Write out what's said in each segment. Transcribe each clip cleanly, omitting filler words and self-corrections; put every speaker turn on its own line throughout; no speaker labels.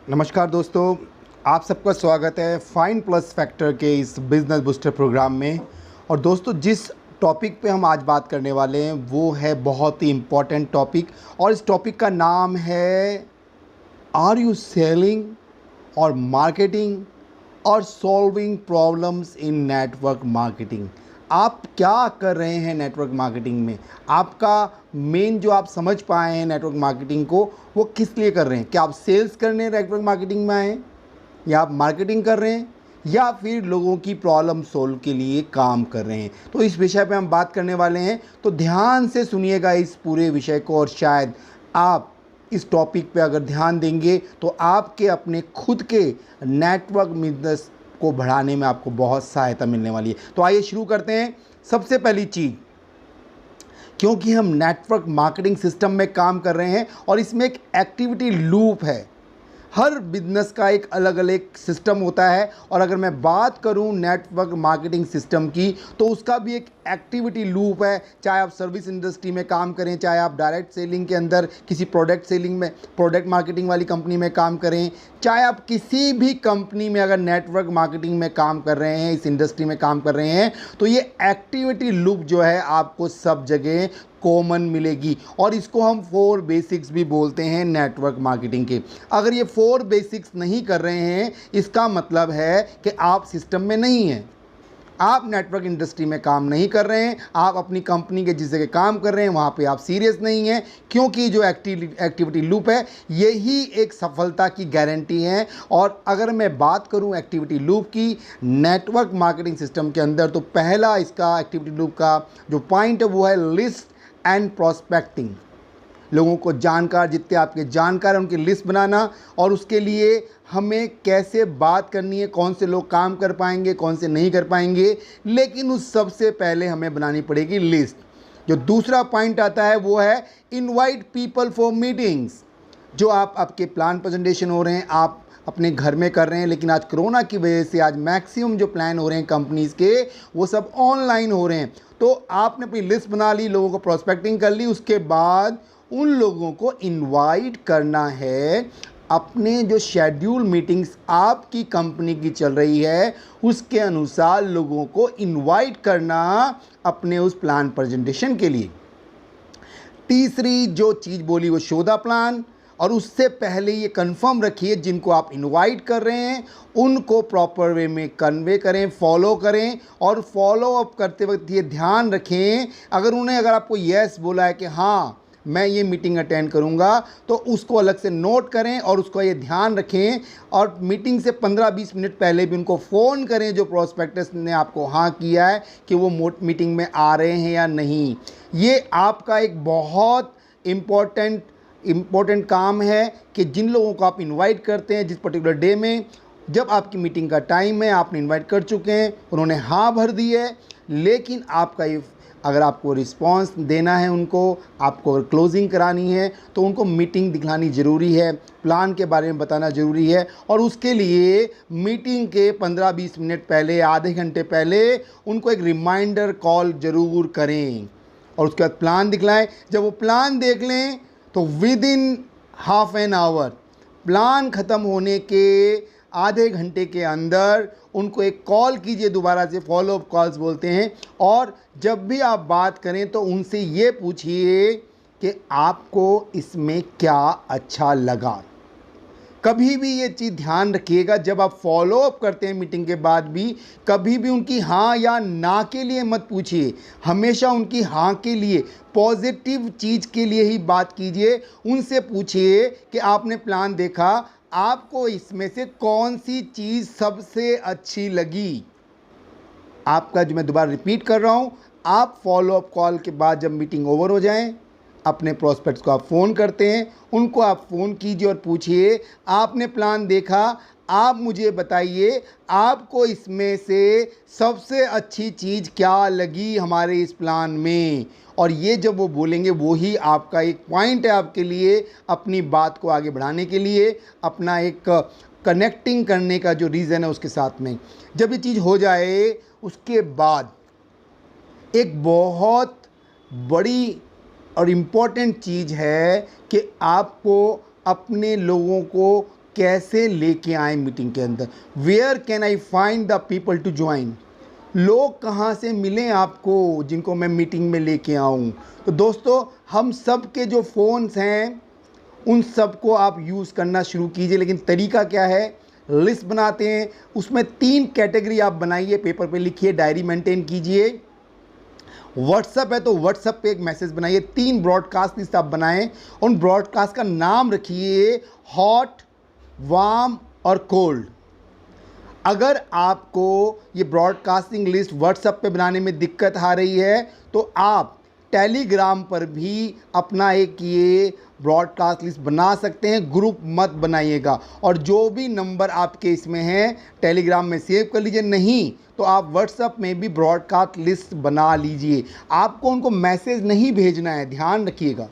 नमस्कार दोस्तों, आप सबका स्वागत है फाइन प्लस फैक्टर के इस बिज़नेस बूस्टर प्रोग्राम में। और दोस्तों, जिस टॉपिक पे हम आज बात करने वाले हैं वो है बहुत ही इम्पोर्टेंट टॉपिक, और इस टॉपिक का नाम है आर यू सेलिंग और मार्केटिंग और solving problems in network marketing. आप क्या कर रहे हैं नेटवर्क मार्केटिंग में? आपका मेन जो आप समझ पाए हैं नेटवर्क मार्केटिंग को, वो किस लिए कर रहे हैं? क्या आप सेल्स करने नेटवर्क मार्केटिंग में आए हैं, या आप मार्केटिंग कर रहे हैं, या फिर लोगों की प्रॉब्लम सोल्व के लिए काम कर रहे हैं? तो इस विषय पे हम बात करने वाले हैं, तो ध्यान से सुनिएगा इस पूरे विषय को। और शायद आप इस टॉपिक पे अगर ध्यान देंगे तो आपके अपने खुद के नेटवर्क बिजनेस को बढ़ाने में आपको बहुत सहायता मिलने वाली है। तो आइए शुरू करते हैं। सबसे पहली चीज़, क्योंकि हम नेटवर्क मार्केटिंग सिस्टम में काम कर रहे हैं और इसमें एक एक्टिविटी लूप है। हर बिजनेस का एक अलग अलग सिस्टम होता है, और अगर मैं बात करूं नेटवर्क मार्केटिंग सिस्टम की, तो उसका भी एक एक्टिविटी लूप है। चाहे आप सर्विस इंडस्ट्री में काम करें, चाहे आप डायरेक्ट सेलिंग के अंदर किसी प्रोडक्ट सेलिंग में, प्रोडक्ट मार्केटिंग वाली कंपनी में काम करें, चाहे आप किसी भी कंपनी में अगर नेटवर्क मार्केटिंग में काम कर रहे हैं, इस इंडस्ट्री में काम कर रहे हैं, तो ये एक्टिविटी लूप जो है आपको सब जगह कॉमन मिलेगी। और इसको हम 4 बेसिक्स भी बोलते हैं नेटवर्क मार्केटिंग के। अगर ये 4 बेसिक्स नहीं कर रहे हैं, इसका मतलब है कि आप सिस्टम में नहीं हैं, आप नेटवर्क इंडस्ट्री में काम नहीं कर रहे हैं, आप अपनी कंपनी के जिस जगह काम कर रहे हैं वहाँ पे आप सीरियस नहीं हैं। क्योंकि जो एक्टिविटी लूप है, यही एक सफलता की गारंटी है। और अगर मैं बात करूँ एक्टिविटी लूप की नेटवर्क मार्केटिंग सिस्टम के अंदर, तो पहला इसका एक्टिविटी लूप का जो पॉइंट है वो है लिस्ट एंड प्रोस्पेक्टिंग। लोगों को जानकार, जितने आपके जानकार हैं उनकी लिस्ट बनाना, और उसके लिए हमें कैसे बात करनी है, कौन से लोग काम कर पाएंगे, कौन से नहीं कर पाएंगे, लेकिन उस सबसे पहले हमें बनानी पड़ेगी लिस्ट। जो दूसरा पॉइंट आता है वो है इनवाइट पीपल फॉर मीटिंग्स। जो आपके प्लान प्रेजेंटेशन हो रहे हैं, आप अपने घर में कर रहे हैं, लेकिन आज कोरोना की वजह से आज मैक्सिमम जो प्लान हो रहे हैं कंपनीज़ के, वो सब ऑनलाइन हो रहे हैं। तो आपने अपनी लिस्ट बना ली, लोगों को प्रोस्पेक्टिंग कर ली, उसके बाद उन लोगों को इनवाइट करना है अपने जो शेड्यूल मीटिंग्स आपकी कंपनी की चल रही है उसके अनुसार लोगों को इनवाइट करना अपने उस प्लान प्रेजेंटेशन के लिए। तीसरी जो चीज़ बोली वो शो द प्लान। और उससे पहले ये कंफर्म रखिए जिनको आप इनवाइट कर रहे हैं उनको प्रॉपर वे में कन्वे करें, फॉलो करें। और फॉलो अप करते वक्त ये ध्यान रखें, अगर आपको यस बोला है कि हाँ मैं ये मीटिंग अटेंड करूंगा, तो उसको अलग से नोट करें और उसको ये ध्यान रखें। और मीटिंग से 15-20 मिनट पहले भी उनको फ़ोन करें जो प्रोस्पेक्टस ने आपको हाँ किया है कि वो मीटिंग में आ रहे हैं या नहीं। ये आपका एक बहुत इम्पोर्टेंट काम है कि जिन लोगों को आप इनवाइट करते हैं जिस पर्टिकुलर डे में, जब आपकी मीटिंग का टाइम है, आपने इनवाइट कर चुके हैं, उन्होंने हाँ भर दी है, लेकिन आपका ये अगर आपको रिस्पांस देना है उनको, आपको अगर क्लोजिंग करानी है, तो उनको मीटिंग दिखलानी ज़रूरी है, प्लान के बारे में बताना ज़रूरी है। और उसके लिए मीटिंग के 15-20 मिनट पहले, आधे घंटे पहले उनको एक रिमाइंडर कॉल ज़रूर करें, और उसके बाद प्लान दिखलाएं। जब वो प्लान देख लें तो with in half an hour, plan ख़त्म होने के आधे घंटे के अंदर उनको एक कॉल कीजिए, दोबारा से फॉलो अप कॉल्स बोलते हैं। और जब भी आप बात करें तो उनसे ये पूछिए कि आपको इसमें क्या अच्छा लगा। कभी भी ये चीज़ ध्यान रखिएगा, जब आप फॉलो अप करते हैं मीटिंग के बाद भी, कभी भी उनकी हाँ या ना के लिए मत पूछिए, हमेशा उनकी हाँ के लिए, पॉजिटिव चीज़ के लिए ही बात कीजिए। उनसे पूछिए कि आपने प्लान देखा, आपको इसमें से कौन सी चीज़ सबसे अच्छी लगी। आपका, जो मैं दोबारा रिपीट कर रहा हूँ, आप फॉलो अप कॉल के बाद जब मीटिंग ओवर हो जाए, अपने प्रोस्पेक्ट्स को आप फ़ोन करते हैं, उनको आप फ़ोन कीजिए और पूछिए आपने प्लान देखा, आप मुझे बताइए आपको इसमें से सबसे अच्छी चीज़ क्या लगी हमारे इस प्लान में। और ये जब वो बोलेंगे, वो ही आपका एक पॉइंट है आपके लिए, अपनी बात को आगे बढ़ाने के लिए, अपना एक कनेक्टिंग करने का जो रीज़न है उसके साथ में। जब ये चीज़ हो जाए, उसके बाद एक बहुत बड़ी और इम्पॉर्टेंट चीज़ है कि आपको अपने लोगों को कैसे लेके आए मीटिंग के अंदर, where can I find the people to join, लोग कहाँ से मिलें आपको जिनको मैं मीटिंग में लेके आऊँ। तो दोस्तों हम सब के जो फ़ोन्स हैं उन सब को आप यूज़ करना शुरू कीजिए, लेकिन तरीका क्या है, लिस्ट बनाते हैं, उसमें 3 कैटेगरी आप बनाइए, पेपर पे लिखिए, डायरी मेंटेन कीजिए। व्हाट्सअप है तो व्हाट्सअप पे एक मैसेज बनाइए, 3 ब्रॉडकास्ट लिस्ट आप बनाएं, उन ब्रॉडकास्ट का नाम रखिए हॉट, वार्म और कोल्ड। अगर आपको ये ब्रॉडकास्टिंग लिस्ट व्हाट्सएप पे बनाने में दिक्कत आ रही है तो आप टेलीग्राम पर भी अपना एक ये ब्रॉडकास्ट लिस्ट बना सकते हैं। ग्रुप मत बनाइएगा, और जो भी नंबर आपके इसमें हैं टेलीग्राम में सेव कर लीजिए, नहीं तो आप व्हाट्सएप में भी ब्रॉडकास्ट लिस्ट बना लीजिए। आपको उनको मैसेज नहीं भेजना है, ध्यान रखिएगा।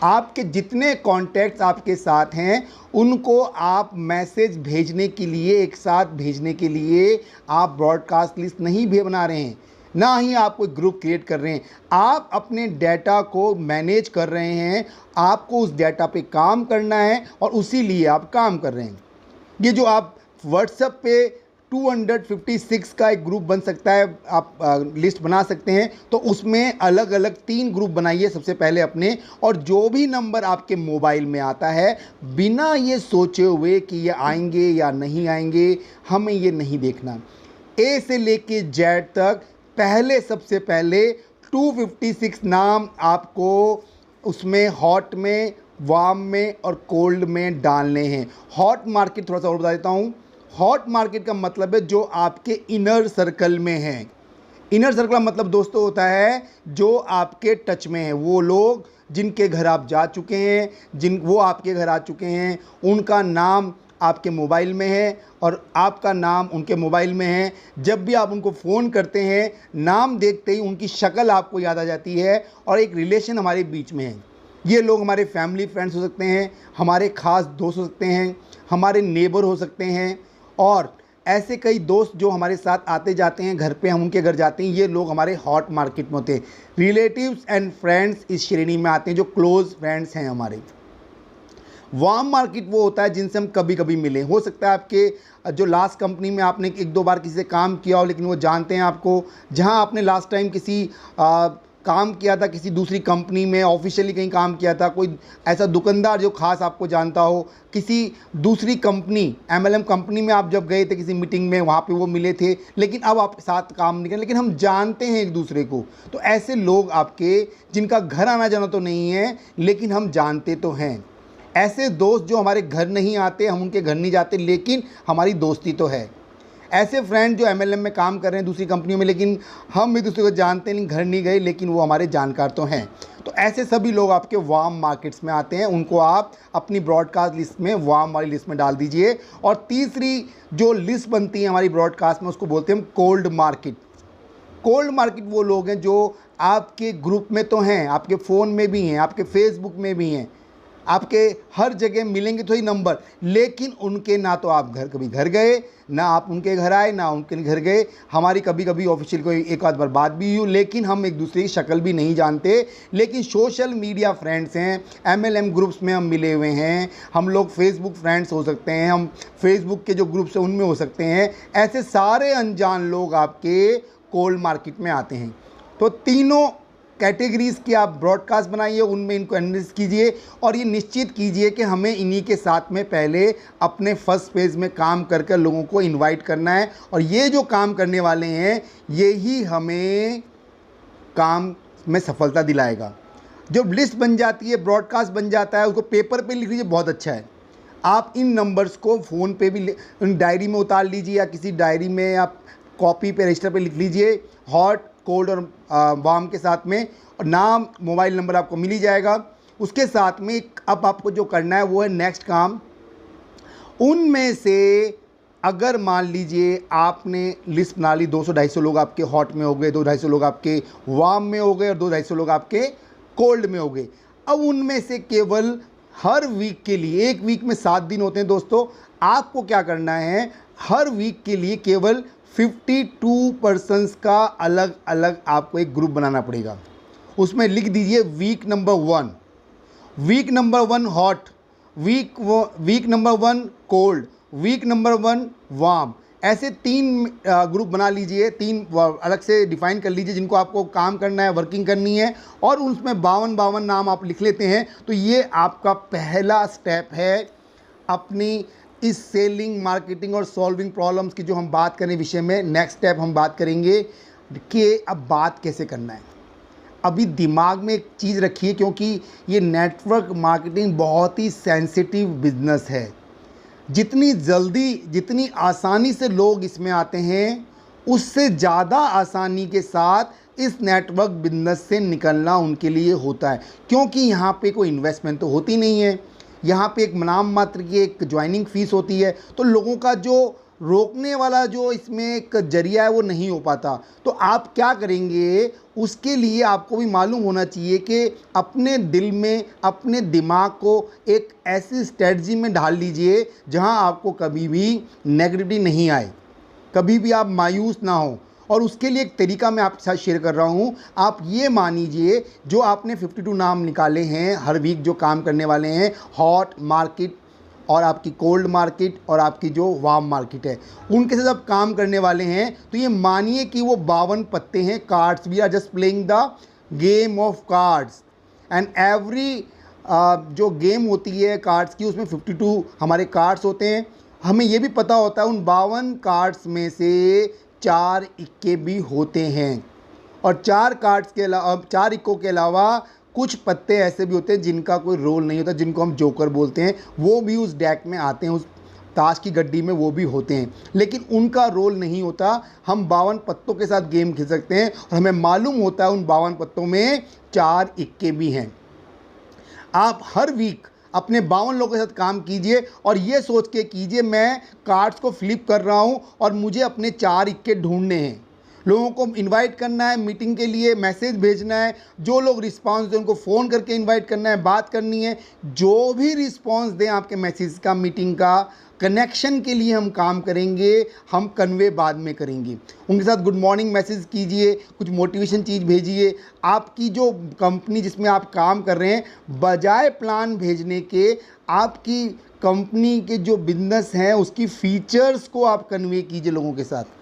आपके जितने कॉन्टैक्ट्स आपके साथ हैं उनको आप मैसेज भेजने के लिए, एक साथ भेजने के लिए आप ब्रॉडकास्ट लिस्ट नहीं भी बना रहे हैं, ना ही आप कोई ग्रुप क्रिएट कर रहे हैं। आप अपने डाटा को मैनेज कर रहे हैं, आपको उस डाटा पे काम करना है और उसी लिए आप काम कर रहे हैं। ये जो आप व्हाट्सएप पे 256 का एक ग्रुप बन सकता है, आप लिस्ट बना सकते हैं, तो उसमें अलग अलग 3 ग्रुप बनाइए सबसे पहले अपने, और जो भी नंबर आपके मोबाइल में आता है बिना ये सोचे हुए कि ये आएंगे या नहीं आएंगे, हमें ये नहीं देखना। ए से लेके जेड तक पहले सबसे पहले 256 नाम आपको उसमें हॉट में, वार्म में और कोल्ड में डालने हैं। हॉट मार्केट थोड़ा सा और बता देता हूँ। हॉट मार्केट का मतलब है जो आपके इनर सर्कल में है। इनर सर्कल का मतलब दोस्तों होता है जो आपके टच में है, वो लोग जिनके घर आप जा चुके हैं, वो आपके घर आ चुके हैं, उनका नाम आपके मोबाइल में है और आपका नाम उनके मोबाइल में है। जब भी आप उनको फ़ोन करते हैं, नाम देखते ही उनकी शक्ल आपको याद आ जाती है और एक रिलेशन हमारे बीच में है। ये लोग हमारे फैमिली फ्रेंड्स हो सकते हैं, हमारे ख़ास दोस्त हो सकते हैं, हमारे नेबर हो सकते हैं, और ऐसे कई दोस्त जो हमारे साथ आते जाते हैं घर पे, हम उनके घर जाते हैं, ये लोग हमारे हॉट मार्केट में होते हैं। रिलेटिव्स एंड फ्रेंड्स इस श्रेणी में आते हैं, जो क्लोज़ फ्रेंड्स हैं हमारे। वार्म मार्केट वो होता है जिनसे हम कभी कभी मिले। हो सकता है आपके जो लास्ट कंपनी में आपने 1-2 बार किसी से काम किया हो, लेकिन वो जानते हैं आपको। जहां आपने लास्ट टाइम किसी काम किया था, किसी दूसरी कंपनी में ऑफिशियली कहीं काम किया था, कोई ऐसा दुकानदार जो खास आपको जानता हो, किसी दूसरी कंपनी MLM कंपनी में आप जब गए थे किसी मीटिंग में, वहाँ पे वो मिले थे, लेकिन अब आपके साथ काम नहीं करें, लेकिन हम जानते हैं एक दूसरे को। तो ऐसे लोग आपके, जिनका घर आना जाना तो नहीं है लेकिन हम जानते तो हैं। ऐसे दोस्त जो हमारे घर नहीं आते, हम उनके घर नहीं जाते, लेकिन हमारी दोस्ती तो है। ऐसे फ्रेंड जो MLM में काम कर रहे हैं दूसरी कंपनियों में, लेकिन हम एक दूसरे को जानते नहीं, घर नहीं गए, लेकिन वो हमारे जानकार तो हैं। तो ऐसे सभी लोग आपके वार्म मार्केट्स में आते हैं, उनको आप अपनी ब्रॉडकास्ट लिस्ट में, वार्म वाली लिस्ट में डाल दीजिए। और तीसरी जो लिस्ट बनती है हमारी ब्रॉडकास्ट में, उसको बोलते हैं हम कोल्ड मार्केट। कोल्ड मार्केट वो लोग हैं जो आपके ग्रुप में तो हैं, आपके फ़ोन में भी हैं, आपके फेसबुक में भी हैं, आपके हर जगह मिलेंगे तो ही नंबर, लेकिन उनके ना तो आप कभी घर गए, ना आप उनके घर आए, ना उनके घर गए। हमारी कभी कभी ऑफिशियल कोई एक आध बार बात भी हुई, लेकिन हम एक दूसरे की शक्ल भी नहीं जानते। लेकिन सोशल मीडिया फ्रेंड्स हैं, MLM ग्रुप्स में हम मिले हुए हैं, हम लोग फेसबुक फ्रेंड्स हो सकते हैं, हम फेसबुक के जो ग्रुप्स हैं उनमें हो सकते हैं। ऐसे सारे अनजान लोग आपके कोल्ड मार्केट में आते हैं। तो तीनों कैटेगरीज़ की आप ब्रॉडकास्ट बनाइए, उनमें इनको एनालिसिस कीजिए और ये निश्चित कीजिए कि हमें इन्हीं के साथ में पहले अपने फर्स्ट फेज़ में काम करके लोगों को इनवाइट करना है, और ये जो काम करने वाले हैं यही हमें काम में सफलता दिलाएगा। जब लिस्ट बन जाती है, ब्रॉडकास्ट बन जाता है, उसको पेपर पे लिख लीजिए, बहुत अच्छा है। आप इन नंबर्स को फ़ोन पे भी डायरी में उतार लीजिए, या किसी डायरी में आप कॉपी पे रजिस्टर पे लिख लीजिए, हॉट, कोल्ड और वार्म के साथ में, और नाम, मोबाइल नंबर आपको मिल ही जाएगा। उसके साथ में अब आपको जो करना है वो है नेक्स्ट काम। उनमें से अगर मान लीजिए आपने लिस्ट बना ली, 200-250 लोग आपके हॉट में हो गए, 200-250 लोग आपके वार्म में हो गए और 200-250 लोग आपके कोल्ड में हो गए। अब उनमें से केवल हर वीक के लिए, एक वीक में 7 दिन होते हैं दोस्तों, आपको क्या करना है, हर वीक के लिए केवल 52 पर्सन्स का अलग अलग आपको एक ग्रुप बनाना पड़ेगा। उसमें लिख दीजिए week number 1 hot, week number 1 cold, week number 1 warm. ऐसे 3 ग्रुप बना लीजिए, 3 अलग से डिफाइन कर लीजिए जिनको आपको काम करना है, वर्किंग करनी है, और उसमें 52 नाम आप लिख लेते हैं। तो ये आपका पहला स्टेप है अपनी इस सेलिंग, मार्केटिंग और सॉल्विंग प्रॉब्लम्स की जो हम बात करें विषय में। नेक्स्ट स्टेप हम बात करेंगे कि अब बात कैसे करना है। अभी दिमाग में एक चीज़ रखिए, क्योंकि ये नेटवर्क मार्केटिंग बहुत ही सेंसिटिव बिजनेस है। जितनी जल्दी, जितनी आसानी से लोग इसमें आते हैं, उससे ज़्यादा आसानी के साथ इस नेटवर्क बिजनेस से निकलना उनके लिए होता है, क्योंकि यहाँ पे कोई इन्वेस्टमेंट तो होती नहीं है। यहाँ पे एक नाम मात्र की एक ज्वाइनिंग फ़ीस होती है, तो लोगों का जो रोकने वाला जो इसमें एक जरिया है वो नहीं हो पाता। तो आप क्या करेंगे, उसके लिए आपको भी मालूम होना चाहिए कि अपने दिल में, अपने दिमाग को एक ऐसी स्ट्रेटजी में ढाल लीजिए जहां आपको कभी भी नेगेटिविटी नहीं आए, कभी भी आप मायूस ना हो। और उसके लिए एक तरीका मैं आपके साथ शेयर कर रहा हूं। आप ये मान लीजिए, जो आपने 52 नाम निकाले हैं हर वीक जो काम करने वाले हैं, हॉट मार्केट और आपकी कोल्ड मार्केट और आपकी जो वार्म मार्केट है, उनके साथ आप काम करने वाले हैं, तो ये मानिए कि वो 52 पत्ते हैं cards. We are just playing the game of cards, and every जो गेम होती है कार्ड्स की, उसमें 52 हमारे कार्ड्स होते हैं। हमें ये भी पता होता है उन 52 कार्ड्स में से 4 इक्के भी होते हैं, और 4 कार्ड्स के अलावा, 4 इक्कों के अलावा कुछ पत्ते ऐसे भी होते हैं जिनका कोई रोल नहीं होता, जिनको हम जोकर बोलते हैं। वो भी उस डेक में आते हैं, उस ताश की गड्डी में वो भी होते हैं, लेकिन उनका रोल नहीं होता। हम 52 पत्तों के साथ गेम खेल सकते हैं, और हमें मालूम होता है उन 52 पत्तों में 4 इक्के भी हैं। आप हर वीक अपने 52 लोगों के साथ काम कीजिए, और ये सोच के कीजिए मैं कार्ड्स को फ्लिप कर रहा हूँ और मुझे अपने 4 इक्के ढूंढने हैं। लोगों को इनवाइट करना है मीटिंग के लिए, मैसेज भेजना है, जो लोग रिस्पांस दें उनको फ़ोन करके इनवाइट करना है, बात करनी है। जो भी रिस्पांस दें आपके मैसेज का, मीटिंग का, कनेक्शन के लिए हम काम करेंगे, हम कन्वे बाद में करेंगे। उनके साथ गुड मॉर्निंग मैसेज कीजिए, कुछ मोटिवेशन चीज़ भेजिए। आपकी जो कंपनी जिसमें आप काम कर रहे हैं, बजाय प्लान भेजने के, आपकी कंपनी के जो बिजनेस हैं उसकी फ़ीचर्स को आप कन्वे कीजिए लोगों के साथ।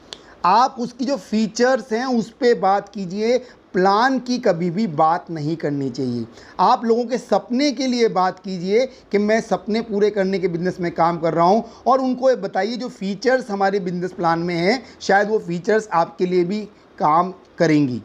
आप उसकी जो फीचर्स हैं उस पे बात कीजिए, प्लान की कभी भी बात नहीं करनी चाहिए। आप लोगों के सपने के लिए बात कीजिए कि मैं सपने पूरे करने के बिजनेस में काम कर रहा हूं, और उनको ये बताइए जो फीचर्स हमारे बिजनेस प्लान में हैं, शायद वो फीचर्स आपके लिए भी काम करेंगी।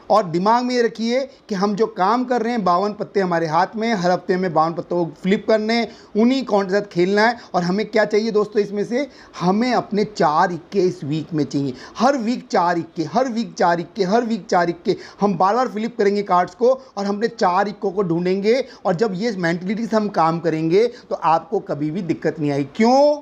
और दिमाग में ये रखिए कि हम जो काम कर रहे हैं, 52 पत्ते हमारे हाथ में, हर हफ्ते में 52 पत्तों को फ्लिप करने, उन्हीं काउंट के साथ खेलना है। और हमें क्या चाहिए दोस्तों, इसमें से हमें अपने 4 इक्के इस वीक में चाहिए। हर वीक 4 इक्के, हर वीक 4 इक्के, हर वीक 4 इक्के। हम बार बार फ्लिप करेंगे कार्ड्स को, और हमने 4 इक्कों को ढूंढेंगे। और जब ये मेंटलिटी से हम काम करेंगे तो आपको कभी भी दिक्कत नहीं आएगी। क्यों?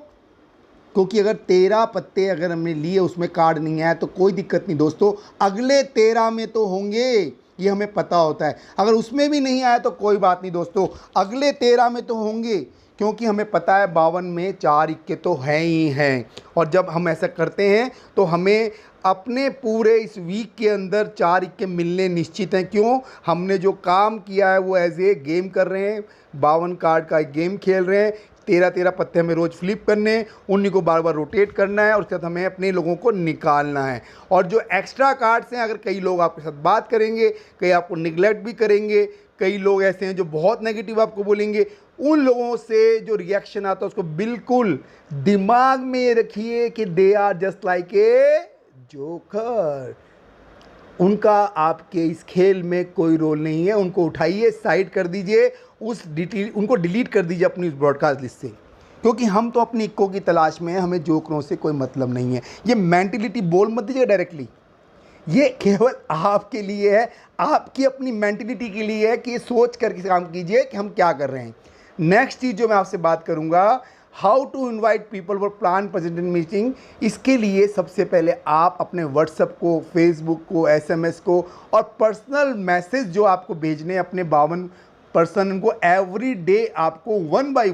क्योंकि अगर 13 पत्ते अगर हमने लिए, उसमें कार्ड नहीं आया, तो कोई दिक्कत नहीं दोस्तों, अगले 13 में तो होंगे, ये हमें पता होता है। अगर उसमें भी नहीं आया तो कोई बात नहीं दोस्तों, अगले 13 में तो होंगे, क्योंकि हमें पता है 52 में 4 इक्के तो हैं ही हैं। और जब हम ऐसा करते हैं तो हमें अपने पूरे इस वीक के अंदर 4 इक्के मिलने निश्चित हैं। क्यों? हमने जो काम किया है वो एज ए गेम कर रहे हैं, 52 कार्ड का एक गेम खेल रहे हैं। 13 पत्ते हमें रोज़ फ्लिप करने हैं, उन्हीं को बार बार रोटेट करना है, और उसके बाद हमें अपने लोगों को निकालना है। और जो एक्स्ट्रा कार्ड्स हैं, अगर कई लोग आपके साथ बात करेंगे, कई आपको निगलेक्ट भी करेंगे, कई लोग ऐसे हैं जो बहुत नेगेटिव आपको बोलेंगे, उन लोगों से जो रिएक्शन आता है उसको बिल्कुल दिमाग में रखिए कि they are just like a joker. उनका आपके इस खेल में कोई रोल नहीं है। उनको उठाइए, साइड कर दीजिए, उनको डिलीट कर दीजिए अपनी उस ब्रॉडकास्ट लिस्ट से, क्योंकि हम तो अपनी इक्को की तलाश में हैं, हमें जोकरों से कोई मतलब नहीं है। ये मेंटलिटी बोल मत दीजिए डायरेक्टली, ये केवल आपके लिए है, आपकी अपनी मेंटलिटी के लिए है कि सोच करके काम कीजिए कि हम क्या कर रहे हैं। नेक्स्ट चीज़ जो मैं आपसे बात करूँगा, how to invite people for plan presentation meeting. इसके लिए सबसे पहले आप अपने व्हाट्सएप को, फेसबुक को, SMS को और पर्सनल मैसेज जो आपको भेजने अपने 52 पर्सन को, एवरी डे आपको 1 बाई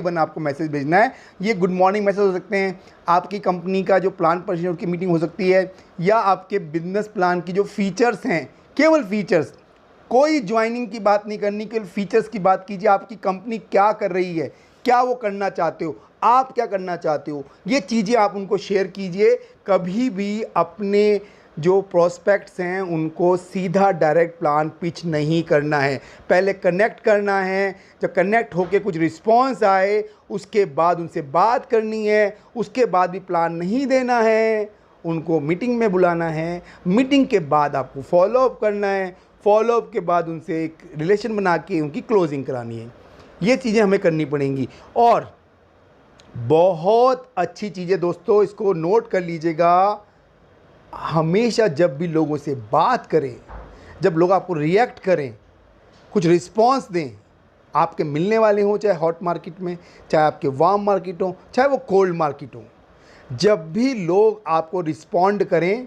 1 आपको मैसेज भेजना है। ये गुड मॉर्निंग मैसेज हो सकते हैं, आपकी कंपनी का जो प्लान प्रेजेंटेशन की मीटिंग हो सकती है, या आपके बिजनेस प्लान की जो फीचर्स हैं, केवल फीचर्स, कोई ज्वाइनिंग की बात नहीं करनी, केवल फीचर्स की बात कीजिए। आपकी कंपनी क्या कर रही है, क्या वो करना चाहते हो, आप क्या करना चाहते हो, ये चीज़ें आप उनको शेयर कीजिए। कभी भी अपने जो प्रोस्पेक्ट्स हैं उनको सीधा डायरेक्ट प्लान पिच नहीं करना है, पहले कनेक्ट करना है। जब कनेक्ट होके कुछ रिस्पॉन्स आए उसके बाद उनसे बात करनी है, उसके बाद भी प्लान नहीं देना है, उनको मीटिंग में बुलाना है। मीटिंग के बाद आपको फॉलोअप करना है, फॉलोअप के बाद उनसे एक रिलेशन बना के उनकी क्लोजिंग करानी है। ये चीज़ें हमें करनी पड़ेंगी। और बहुत अच्छी चीज़ें दोस्तों, इसको नोट कर लीजिएगा। हमेशा जब भी लोगों से बात करें, जब लोग आपको रिएक्ट करें, कुछ रिस्पॉन्स दें, आपके मिलने वाले हों, चाहे हॉट मार्केट में, चाहे आपके वार्म मार्केट हो, चाहे वो कोल्ड मार्केट हो, जब भी लोग आपको रिस्पॉन्ड करें,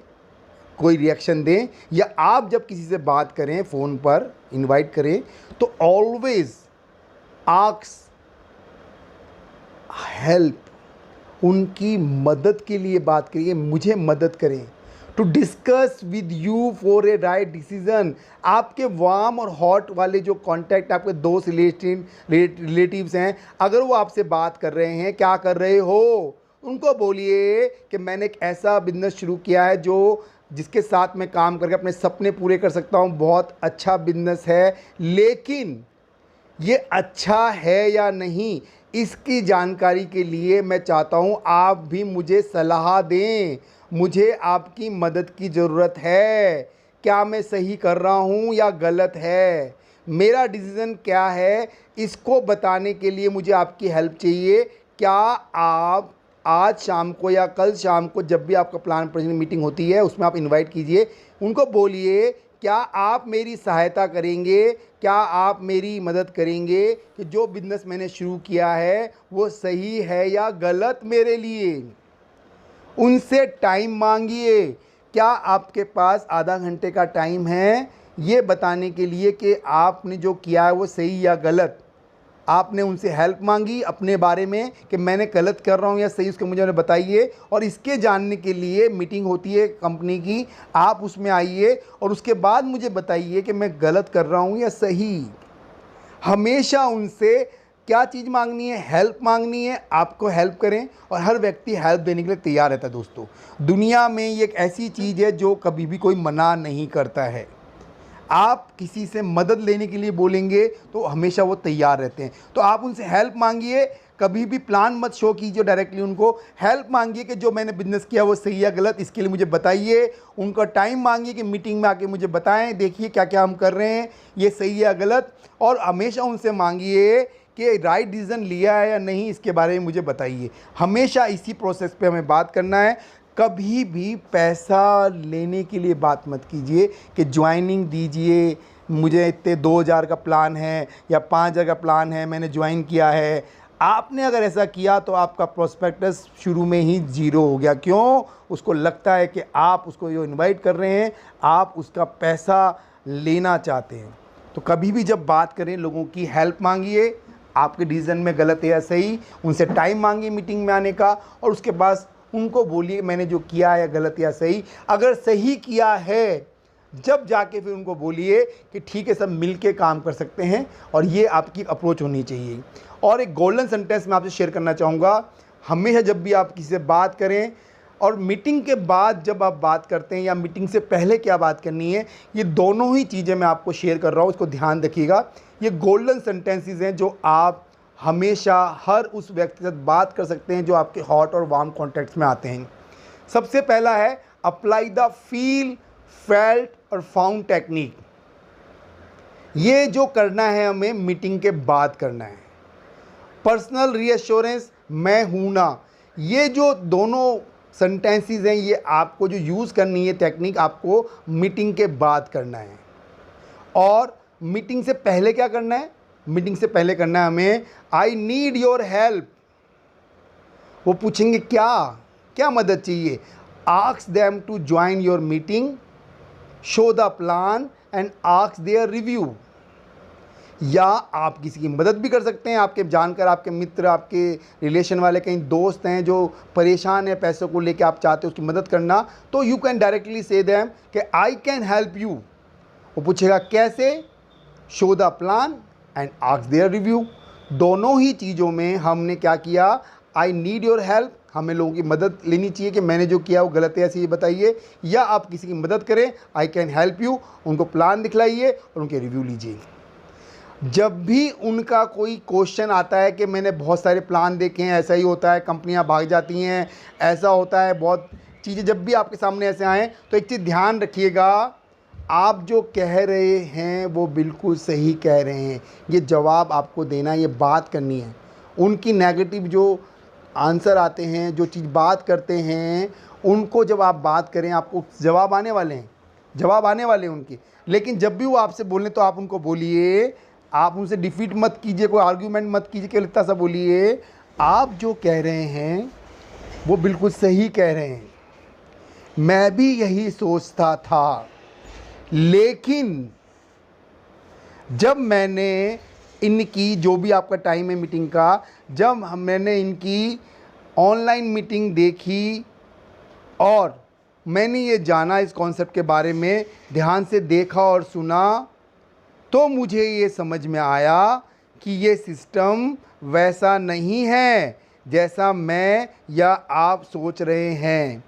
कोई रिएक्शन दें, या आप जब किसी से बात करें फ़ोन पर इनवाइट करें, तो ऑलवेज आस्क हेल्प, उनकी मदद के लिए बात करिए, मुझे मदद करें, to discuss with you for a right decision. आपके वार्म और हॉट वाले जो कॉन्टैक्ट, आपके दोस्त रिलेटिव्स हैं, अगर वो आपसे बात कर रहे हैं, क्या कर रहे हो, उनको बोलिए कि मैंने एक ऐसा बिजनेस शुरू किया है जिसके साथ मैं काम करके अपने सपने पूरे कर सकता हूँ, बहुत अच्छा बिजनेस है, लेकिन ये अच्छा है या नहीं, इसकी जानकारी के लिए मैं चाहता हूँ आप भी मुझे सलाह दें। मुझे आपकी मदद की ज़रूरत है। क्या मैं सही कर रहा हूँ या गलत है, मेरा डिसीज़न क्या है, इसको बताने के लिए मुझे आपकी हेल्प चाहिए। क्या आप आज शाम को या कल शाम को, जब भी आपका प्लान प्रेजेंट मीटिंग होती है, उसमें आप इनवाइट कीजिए, उनको बोलिए क्या आप मेरी सहायता करेंगे, क्या आप मेरी मदद करेंगे कि जो बिज़नेस मैंने शुरू किया है वो सही है या गलत मेरे लिए। उनसे टाइम मांगिए। क्या आपके पास आधा घंटे का टाइम है ये बताने के लिए कि आपने जो किया है वो सही या गलत। आपने उनसे हेल्प मांगी अपने बारे में कि मैंने गलत कर रहा हूँ या सही, उसके मुझे बताइए। और इसके जानने के लिए मीटिंग होती है कंपनी की, आप उसमें आइए और उसके बाद मुझे बताइए कि मैं गलत कर रहा हूँ या सही। हमेशा उनसे क्या चीज़ मांगनी है, हेल्प मांगनी है, आपको हेल्प करें। और हर व्यक्ति हेल्प देने के लिए तैयार रहता है दोस्तों। दुनिया में ये एक ऐसी चीज़ है जो कभी भी कोई मना नहीं करता है। आप किसी से मदद लेने के लिए बोलेंगे तो हमेशा वो तैयार रहते हैं। तो आप उनसे हेल्प मांगिए, कभी भी प्लान मत शो कीजिए डायरेक्टली, उनको हेल्प मांगिए कि जो मैंने बिजनेस किया वो सही या गलत, इसके लिए मुझे बताइए। उनका टाइम मांगिए कि मीटिंग में आके मुझे बताएं, देखिए क्या क्या हम कर रहे हैं, ये सही या गलत। और हमेशा उनसे मांगिए कि राइट डिसीजन लिया है या नहीं, इसके बारे में मुझे बताइए। हमेशा इसी प्रोसेस पे हमें बात करना है। कभी भी पैसा लेने के लिए बात मत कीजिए कि ज्वाइनिंग दीजिए, मुझे इतने 2000 का प्लान है या 5000 का प्लान है, मैंने ज्वाइन किया है। आपने अगर ऐसा किया तो आपका प्रोस्पेक्टस शुरू में ही ज़ीरो हो गया। क्यों? उसको लगता है कि आप उसको जो इनवाइट कर रहे हैं, आप उसका पैसा लेना चाहते हैं। तो कभी भी जब बात करें, लोगों की हेल्प मांगिए, आपके डिसीजन में गलत है या सही, उनसे टाइम मांगिए मीटिंग में आने का, और उसके बाद उनको बोलिए मैंने जो किया है गलत या सही। अगर सही किया है, जब जाके फिर उनको बोलिए कि ठीक है, सब मिलके काम कर सकते हैं। और ये आपकी अप्रोच होनी चाहिए। और एक गोल्डन सेंटेंस मैं आपसे शेयर करना चाहूँगा। हमेशा जब भी आप किसी से बात करें, और मीटिंग के बाद जब आप बात करते हैं या मीटिंग से पहले क्या बात करनी है, ये दोनों ही चीज़ें मैं आपको शेयर कर रहा हूँ, इसको ध्यान रखिएगा। ये गोल्डन सेंटेंसेस हैं जो आप हमेशा हर उस व्यक्ति के साथ बात कर सकते हैं जो आपके हॉट और वार्म कॉन्टैक्ट्स में आते हैं। सबसे पहला है अप्लाई द फील, फेल्ट और फाउंड टेक्निक। ये जो करना है हमें मीटिंग के बाद करना है। पर्सनल रीअश्योरेंस, मैं हूं ना, ये जो दोनों सेंटेंसेस हैं, ये आपको जो यूज़ करनी है टेक्निक, आपको मीटिंग के बाद करना है। और मीटिंग से पहले क्या करना है? मीटिंग से पहले करना है हमें आई नीड योर हेल्प। वो पूछेंगे क्या क्या मदद चाहिए। Ask them to join your meeting, show the plan and ask their review. या आप किसी की मदद भी कर सकते हैं, आपके जानकर, आपके मित्र, आपके रिलेशन वाले, कहीं दोस्त हैं जो परेशान है पैसों को लेके, आप चाहते हो उसकी मदद करना, तो you can directly say them कि आई कैन हेल्प यू। वो पूछेगा कैसे, show the plan and ask their review. दोनों ही चीज़ों में हमने क्या किया, आई नीड योर हेल्प, हमें लोगों की मदद लेनी चाहिए कि मैंने जो किया वो गलत है, ऐसे ये बताइए, या आप किसी की मदद करें, आई कैन हेल्प यू, उनको प्लान दिखलाइए और उनके रिव्यू लीजिए। जब भी उनका कोई क्वेश्चन आता है कि मैंने बहुत सारे प्लान देखे हैं, ऐसा ही होता है, कंपनियां भाग जाती हैं, ऐसा होता है, बहुत चीज़ें जब भी आपके सामने ऐसे आएँ, तो एक चीज़ ध्यान रखिएगा, आप जो कह रहे हैं वो बिल्कुल सही कह रहे हैं, ये जवाब आपको देना है, ये बात करनी है। उनकी नेगेटिव जो आंसर आते हैं, जो चीज़ बात करते हैं, उनको जब आप बात करें आपको जवाब आने वाले हैं, जवाब आने वाले हैं उनके। लेकिन जब भी वो आपसे बोलें तो आप उनको बोलिए, आप उनसे डिफीट मत कीजिए, कोई आर्ग्यूमेंट मत कीजिए, केवल इतना सा बोलिए, आप जो कह रहे हैं वो बिल्कुल सही कह रहे हैं, मैं भी यही सोचता था, लेकिन जब मैंने इनकी जो भी आपका टाइम है मीटिंग का, जब मैंने इनकी ऑनलाइन मीटिंग देखी और मैंने ये जाना, इस कॉन्सेप्ट के बारे में ध्यान से देखा और सुना, तो मुझे ये समझ में आया कि ये सिस्टम वैसा नहीं है जैसा मैं या आप सोच रहे हैं।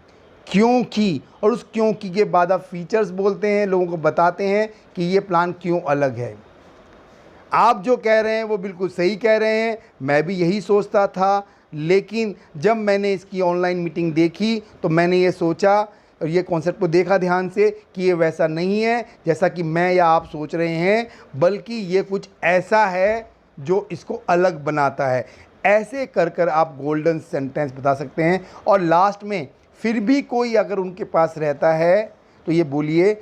क्योंकि, और उस क्योंकि के बाद आप फीचर्स बोलते हैं, लोगों को बताते हैं कि ये प्लान क्यों अलग है। आप जो कह रहे हैं वो बिल्कुल सही कह रहे हैं, मैं भी यही सोचता था, लेकिन जब मैंने इसकी ऑनलाइन मीटिंग देखी तो मैंने ये सोचा और ये कॉन्सेप्ट को देखा ध्यान से कि ये वैसा नहीं है जैसा कि मैं या आप सोच रहे हैं, बल्कि ये कुछ ऐसा है जो इसको अलग बनाता है। ऐसे कर कर आप गोल्डन सेंटेंस बता सकते हैं। और लास्ट में फिर भी कोई अगर उनके पास रहता है तो ये बोलिए,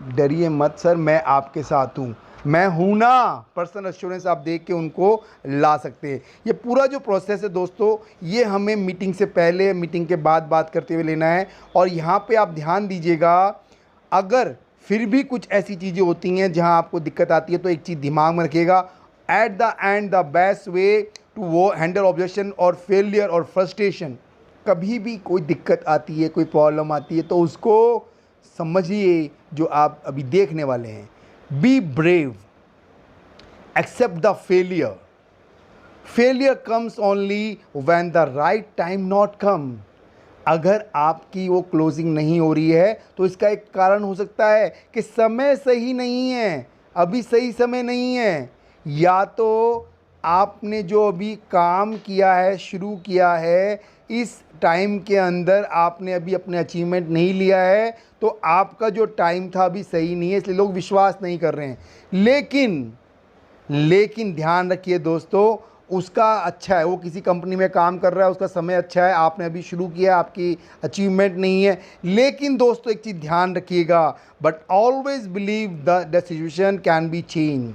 डरिए मत सर, मैं आपके साथ हूँ, मैं हूँ ना, पर्सनल एश्योरेंस आप देख के उनको ला सकते हैं। ये पूरा जो प्रोसेस है दोस्तों, ये हमें मीटिंग से पहले, मीटिंग के बाद बात करते हुए लेना है। और यहाँ पे आप ध्यान दीजिएगा, अगर फिर भी कुछ ऐसी चीज़ें होती हैं जहाँ आपको दिक्कत आती है, तो एक चीज़ दिमाग में रखिएगा, at the end the best way to वो हैंडल ऑब्जेक्शन और फेलियर और फ्रस्ट्रेशन। कभी भी कोई दिक्कत आती है, कोई प्रॉब्लम आती है, तो उसको समझिए जो आप अभी देखने वाले हैं। Be brave, accept the failure, failure comes only when the right time not come. अगर आपकी वो क्लोजिंग नहीं हो रही है तो इसका एक कारण हो सकता है कि समय सही नहीं है, अभी सही समय नहीं है, या तो आपने जो अभी काम किया है, शुरू किया है, इस टाइम के अंदर आपने अभी अपने अचीवमेंट नहीं लिया है, तो आपका जो टाइम था अभी सही नहीं है, इसलिए लोग विश्वास नहीं कर रहे हैं। लेकिन ध्यान रखिए दोस्तों, उसका अच्छा है, वो किसी कंपनी में काम कर रहा है, उसका समय अच्छा है, आपने अभी शुरू किया, आपकी अचीवमेंट नहीं है। लेकिन दोस्तों एक चीज़ ध्यान रखिएगा, but always believe the situation can be change,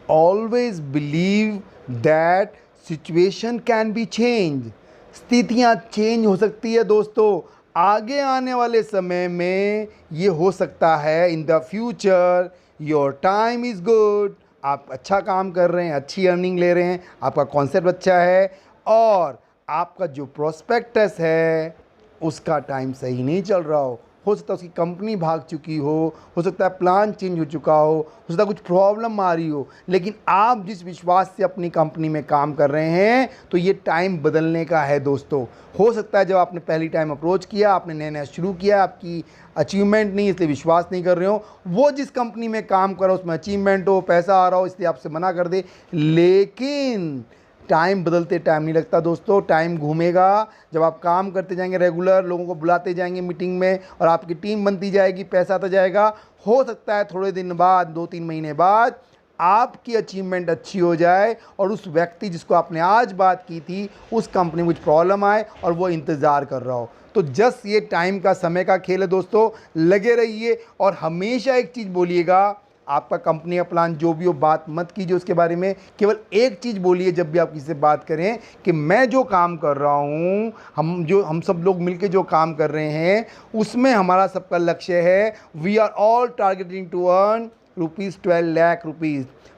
always believe that situation can be change. स्थितियाँ चेंज हो सकती है दोस्तों, आगे आने वाले समय में ये हो सकता है। In the future your time is good, आप अच्छा काम कर रहे हैं, अच्छी अर्निंग ले रहे हैं, आपका कॉन्सेप्ट अच्छा है, और आपका जो प्रोस्पेक्टस है उसका टाइम सही नहीं चल रहा हो सकता है उसकी कंपनी भाग चुकी हो सकता है प्लान चेंज हो चुका हो सकता है कुछ प्रॉब्लम आ रही हो, लेकिन आप जिस विश्वास से अपनी कंपनी में काम कर रहे हैं तो ये टाइम बदलने का है दोस्तों। हो सकता है जब आपने पहली टाइम अप्रोच किया, आपने नया नया शुरू किया, आपकी अचीवमेंट नहीं, इसलिए विश्वास नहीं कर रहे हो, वो जिस कंपनी में काम कर रहा हो उसमें अचीवमेंट हो, पैसा आ रहा हो, इसलिए आपसे मना कर दे। लेकिन टाइम बदलते टाइम नहीं लगता दोस्तों, टाइम घूमेगा। जब आप काम करते जाएंगे, रेगुलर लोगों को बुलाते जाएंगे मीटिंग में और आपकी टीम बनती जाएगी, पैसा आता जाएगा, हो सकता है थोड़े दिन बाद, 2-3 महीने बाद आपकी अचीवमेंट अच्छी हो जाए और उस व्यक्ति जिसको आपने आज बात की थी उस कंपनी में कुछ प्रॉब्लम आए और वो इंतज़ार कर रहा हो। तो जस्ट ये टाइम का, समय का खेल है दोस्तों, लगे रहिए। और हमेशा एक चीज़ बोलिएगा, आपका कंपनी का प्लान जो भी हो, बात मत कीजिए उसके बारे में, केवल एक चीज़ बोलिए जब भी आप किसी से बात करें कि मैं जो काम कर रहा हूँ, हम सब लोग मिलकर जो काम कर रहे हैं उसमें हमारा सबका लक्ष्य है, we are all targeting to earn ₹12 lakh.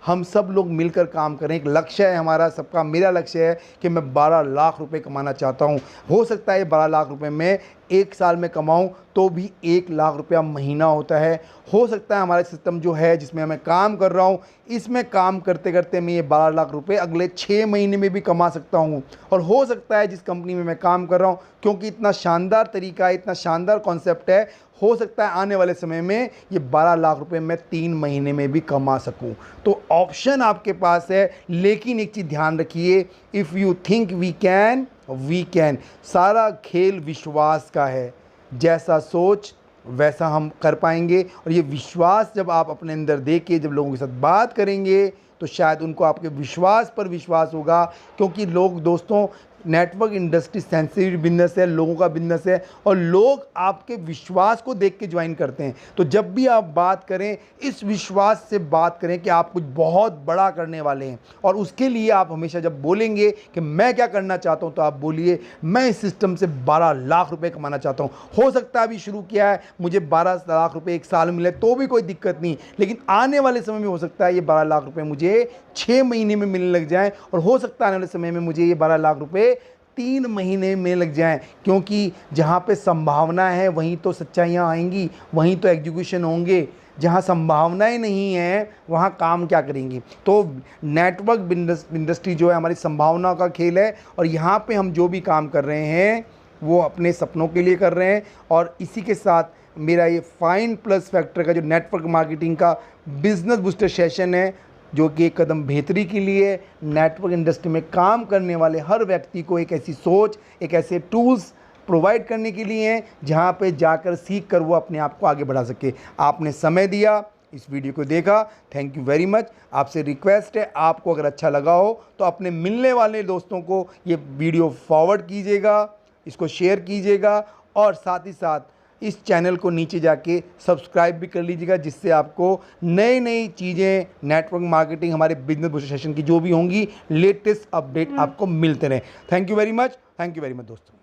हम सब लोग मिलकर काम करें, एक लक्ष्य है हमारा सबका। मेरा लक्ष्य है कि मैं 12 लाख रुपए कमाना चाहता हूँ। हो सकता है 12 लाख रुपए में एक साल में कमाऊं तो भी 1 लाख रुपया महीना होता है। हो सकता है हमारा सिस्टम जो है जिसमें मैं काम कर रहा हूं, इसमें काम करते करते मैं ये 12 लाख रुपए अगले 6 महीने में भी कमा सकता हूं। और हो सकता है जिस कंपनी में मैं काम कर रहा हूं, क्योंकि इतना शानदार तरीका है, इतना शानदार कॉन्सेप्ट है, हो सकता है आने वाले समय में ये 12 लाख रुपए मैं 3 महीने में भी कमा सकूं। तो ऑप्शन आपके पास है, लेकिन एक चीज़ ध्यान रखिए, if you think we can. सारा खेल विश्वास का है, जैसा सोच वैसा हम कर पाएंगे। और ये विश्वास जब आप अपने अंदर देके जब लोगों के साथ बात करेंगे तो शायद उनको आपके विश्वास पर विश्वास होगा, क्योंकि लोग दोस्तों, नेटवर्क इंडस्ट्री सेंसिटिव बिजनेस है, लोगों का बिजनेस है, और लोग आपके विश्वास को देख के ज्वाइन करते हैं। तो जब भी आप बात करें, इस विश्वास से बात करें कि आप कुछ बहुत बड़ा करने वाले हैं। और उसके लिए आप हमेशा जब बोलेंगे कि मैं क्या करना चाहता हूं, तो आप बोलिए मैं इस सिस्टम से 12 लाख रुपए कमाना चाहता हूं। हो सकता है अभी शुरू किया है, मुझे 12 लाख रुपए एक साल मिले तो भी कोई दिक्कत नहीं, लेकिन आने वाले समय में हो सकता है ये 12 लाख रुपए मुझे 6 महीने में मिलने लग जाएं, और हो सकता है आने वाले समय में मुझे ये 12 लाख रुपए 3 महीने में लग जाएं। क्योंकि जहाँ पे संभावना है वहीं तो सच्चाइयाँ आएंगी, वहीं तो एग्जीक्यूशन होंगे। जहाँ संभावनाएं नहीं हैं वहाँ काम क्या करेंगे। तो नेटवर्क इंडस्ट्री जो है हमारी संभावना का खेल है, और यहाँ पे हम जो भी काम कर रहे हैं वो अपने सपनों के लिए कर रहे हैं। और इसी के साथ मेरा ये फाइन प्लस फैक्टर का जो नेटवर्क मार्केटिंग का बिजनेस बूस्टर सेशन है, जो कि एक कदम बेहतरी के लिए नेटवर्क इंडस्ट्री में काम करने वाले हर व्यक्ति को एक ऐसी सोच, एक ऐसे टूल्स प्रोवाइड करने के लिए हैं जहां पे जाकर सीख कर वो अपने आप को आगे बढ़ा सके। आपने समय दिया, इस वीडियो को देखा, थैंक यू वेरी मच। आपसे रिक्वेस्ट है, आपको अगर अच्छा लगा हो तो अपने मिलने वाले दोस्तों को ये वीडियो फॉरवर्ड कीजिएगा, इसको शेयर कीजिएगा, और साथ ही साथ इस चैनल को नीचे जाके सब्सक्राइब भी कर लीजिएगा, जिससे आपको नई नई चीज़ें, नेटवर्क मार्केटिंग, हमारे बिजनेस बूस्टर सेशन की जो भी होंगी, लेटेस्ट अपडेट आपको मिलते रहें। थैंक यू वेरी मच दोस्तों।